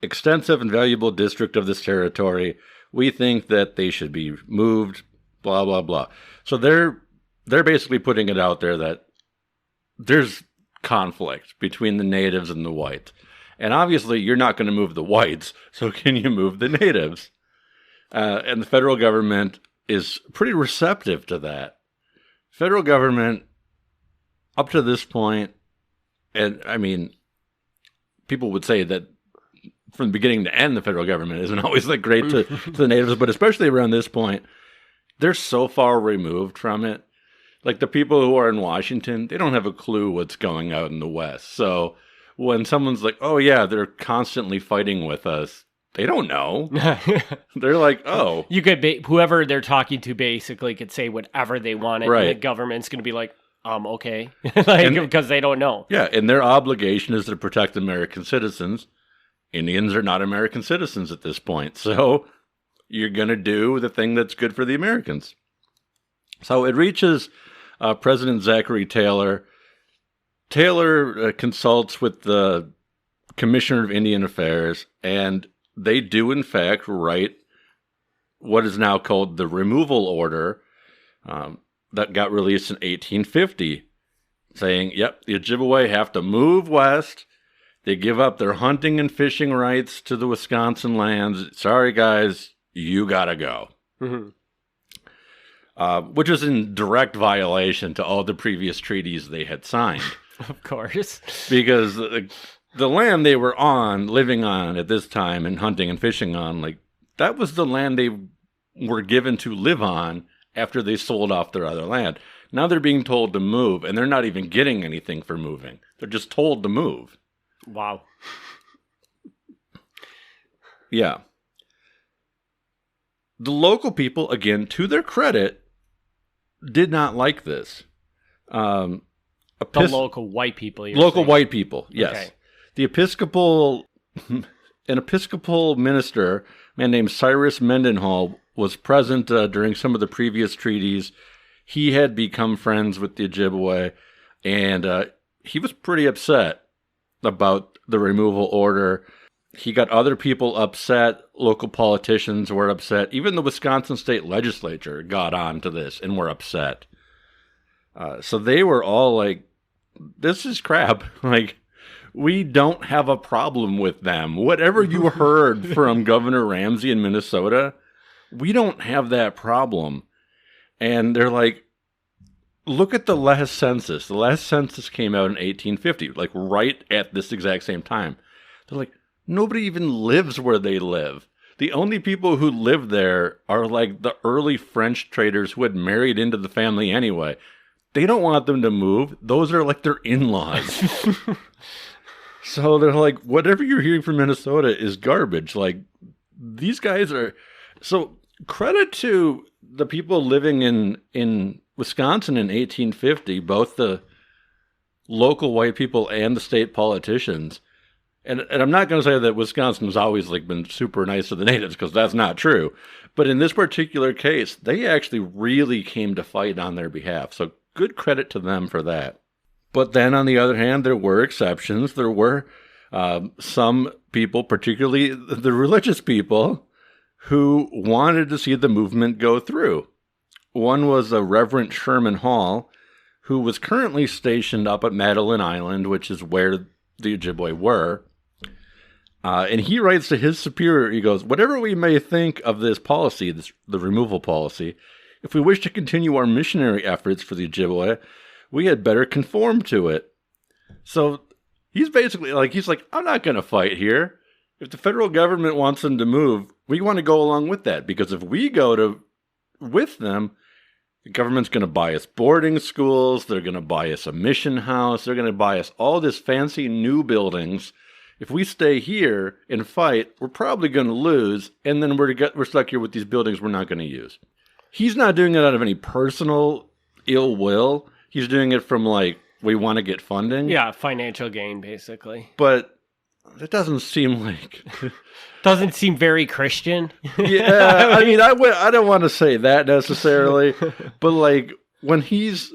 extensive and valuable district of this territory. We think that they should be moved, blah, blah, blah. So they're basically putting it out there that there's conflict between the natives and the whites. And obviously, you're not going to move the whites, so can you move the natives? And the federal government is pretty receptive to that. Federal government, up to this point, and I mean, people would say that from the beginning to end, the federal government isn't always like great to the natives, but especially around this point, they're so far removed from it. Like the people who are in Washington, they don't have a clue what's going out in the West. So when someone's like, oh yeah, they're constantly fighting with us, they don't know. They're like, oh. You could whoever they're talking to basically could say whatever they want, and the government's going to be like, okay. Because they don't know. Yeah, and their obligation is to protect American citizens. Indians are not American citizens at this point. So you're going to do the thing that's good for the Americans. So it reaches President Zachary Taylor. Taylor consults with the Commissioner of Indian Affairs, and they do, in fact, write what is now called the removal order that got released in 1850, saying, yep, the Ojibwe have to move west. They give up their hunting and fishing rights to the Wisconsin lands. Sorry, guys, you gotta go. Mm-hmm. Which was in direct violation to all the previous treaties they had signed. Of course. Because the land they were living on at this time and hunting and fishing on, like, that was the land they were given to live on after they sold off their other land. Now they're being told to move, and they're not even getting anything for moving. They're just told to move. Wow. Yeah. The local people, again, to their credit, did not like this. The local white people. Local white people, yes. Okay. An Episcopal minister, a man named Cyrus Mendenhall, was present during some of the previous treaties. He had become friends with the Ojibwe, and he was pretty upset about the removal order. He got other people upset. Local politicians were upset. Even the Wisconsin state legislature got on to this and were upset. So they were all like, this is crap. Like, we don't have a problem with them. Whatever you heard from Governor Ramsey in Minnesota, we don't have that problem. And they're like, look at the last census. The last census came out in 1850, like right at this exact same time. They're like, nobody even lives where they live. The only people who live there are like the early French traders who had married into the family anyway. They don't want them to move. Those are like their in-laws. So they're like, whatever you're hearing from Minnesota is garbage. Like, these guys are... So credit to the people living in Wisconsin in 1850, both the local white people and the state politicians. And I'm not going to say that Wisconsin has always like been super nice to the natives, because that's not true. But in this particular case, they actually really came to fight on their behalf. So good credit to them for that. But then on the other hand, there were exceptions. There were some people, particularly the religious people, who wanted to see the movement go through. One was a Reverend Sherman Hall, who was currently stationed up at Madeline Island, which is where the Ojibwe were. And he writes to his superior, he goes, whatever we may think of this policy, the removal policy, if we wish to continue our missionary efforts for the Ojibwe, we had better conform to it. So he's basically like, I'm not going to fight here. If the federal government wants them to move, we want to go along with that. Because if we go with them, the government's going to buy us boarding schools. They're going to buy us a mission house. They're going to buy us all this fancy new buildings. If we stay here and fight, we're probably going to lose. And then we're stuck here with these buildings we're not going to use. He's not doing it out of any personal ill will. He's doing it from like, we want to get funding. Yeah, financial gain, basically. But it doesn't seem like... Doesn't seem very Christian. Yeah, I mean, I don't want to say that necessarily, but like when his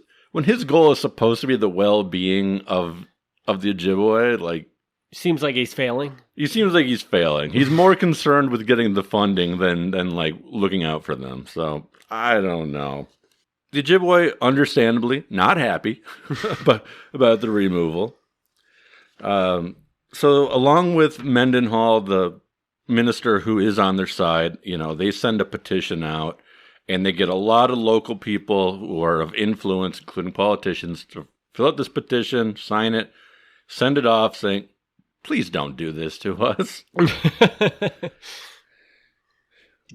goal is supposed to be the well-being of the Ojibwe, like Seems like he's failing. He seems like he's failing. He's more concerned with getting the funding than like looking out for them. So I don't know. The Ojibwe, understandably, not happy about the removal. So along with Mendenhall, the minister who is on their side, they send a petition out, and they get a lot of local people who are of influence, including politicians, to fill out this petition, sign it, send it off saying, please don't do this to us.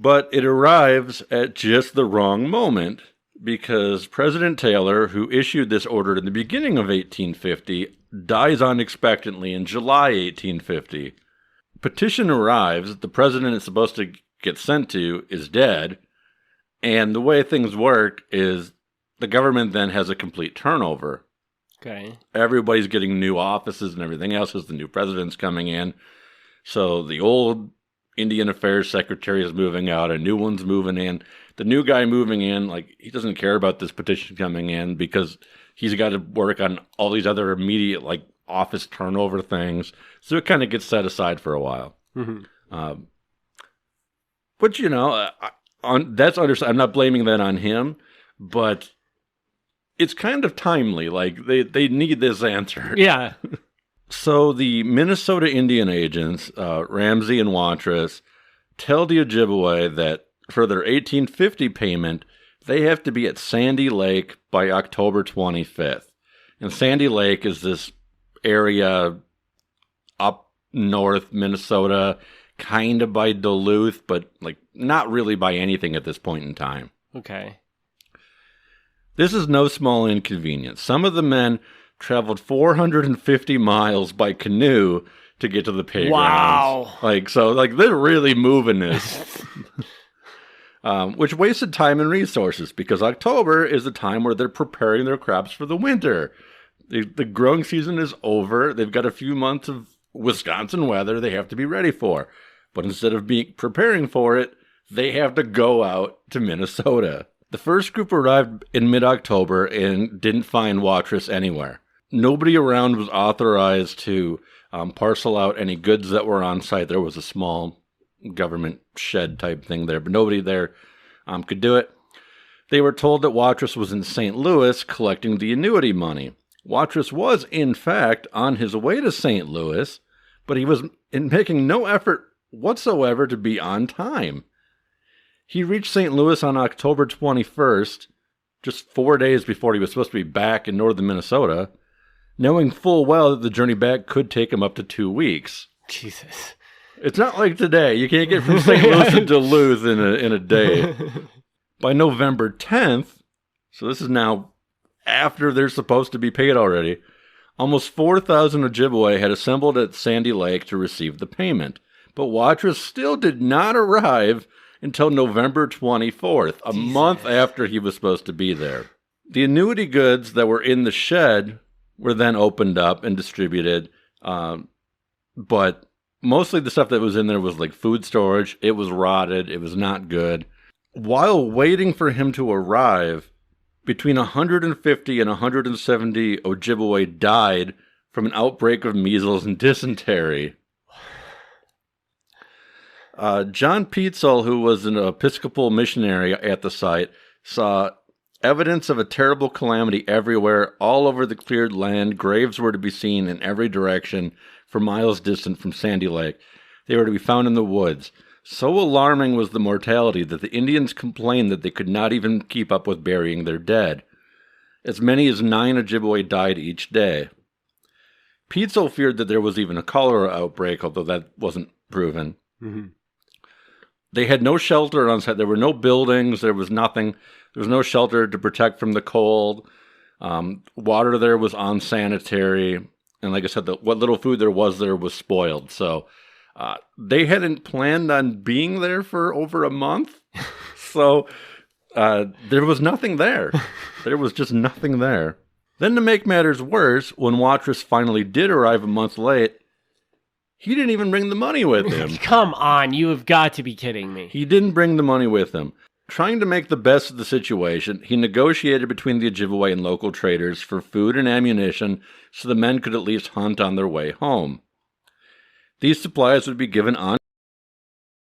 But it arrives at just the wrong moment, because President Taylor, who issued this order in the beginning of 1850, dies unexpectedly in July 1850. Petition arrives, the president is supposed to get sent to is dead, and the way things work is the government then has a complete turnover. Okay. Everybody's getting new offices and everything else as the new president's coming in. So the old Indian Affairs Secretary is moving out, a new one's moving in. The new guy moving in, he doesn't care about this petition coming in because he's got to work on all these other immediate, office turnover things. So it kind of gets set aside for a while. Mm-hmm. But, that's understandable. I'm not blaming that on him, but it's kind of timely. They need this answer. Yeah. So the Minnesota Indian agents, Ramsey and Watrous, tell the Ojibwe that for their 1850 payment, they have to be at Sandy Lake by October 25th. And Sandy Lake is this area up north Minnesota, kind of by Duluth, but not really by anything at this point in time. Okay. This is no small inconvenience. Some of the men traveled 450 miles by canoe to get to the pay Wow. grounds. They're really moving this. Which wasted time and resources, because October is the time where they're preparing their crops for the winter. The growing season is over. They've got a few months of Wisconsin weather they have to be ready for. But instead of preparing for it, they have to go out to Minnesota. The first group arrived in mid-October and didn't find Watrous anywhere. Nobody around was authorized to parcel out any goods that were on site. There was a small government shed type thing there, but nobody there could do it. They were told that Watrous was in St. Louis collecting the annuity money. Watrous was, in fact, on his way to St. Louis, but he was making no effort whatsoever to be on time. He reached St. Louis on October 21st, just 4 days before he was supposed to be back in northern Minnesota, knowing full well that the journey back could take him up to 2 weeks. Jesus. It's not like today. You can't get from St. Louis to Duluth in a day. By November 10th, so this is now after they're supposed to be paid already, almost 4,000 Ojibwe had assembled at Sandy Lake to receive the payment. But Watrous still did not arrive until November 24th, a month after he was supposed to be there. The annuity goods that were in the shed were then opened up and distributed, but mostly the stuff that was in there was food storage. It was rotted. It was not good. While waiting for him to arrive, between 150 and 170 Ojibwe died from an outbreak of measles and dysentery. John Peetzel, who was an Episcopal missionary at the site, saw evidence of a terrible calamity everywhere, all over the cleared land. Graves were to be seen in every direction for miles distant from Sandy Lake. They were to be found in the woods. So alarming was the mortality that the Indians complained that they could not even keep up with burying their dead. As many as 9 Ojibwe died each day. Peetzel feared that there was even a cholera outbreak, although that wasn't proven. Mm-hmm. They had no shelter on site. There were no buildings. There was nothing. There was no shelter to protect from the cold. Water there was unsanitary. And like I said, what little food there was spoiled. So they hadn't planned on being there for over a month. So there was nothing there. There was just nothing there. Then to make matters worse, when Watrous finally did arrive a month late, he didn't even bring the money with him. Come on, you have got to be kidding me. He didn't bring the money with him. Trying to make the best of the situation, he negotiated between the Ojibwe and local traders for food and ammunition so the men could at least hunt on their way home. These supplies would be given on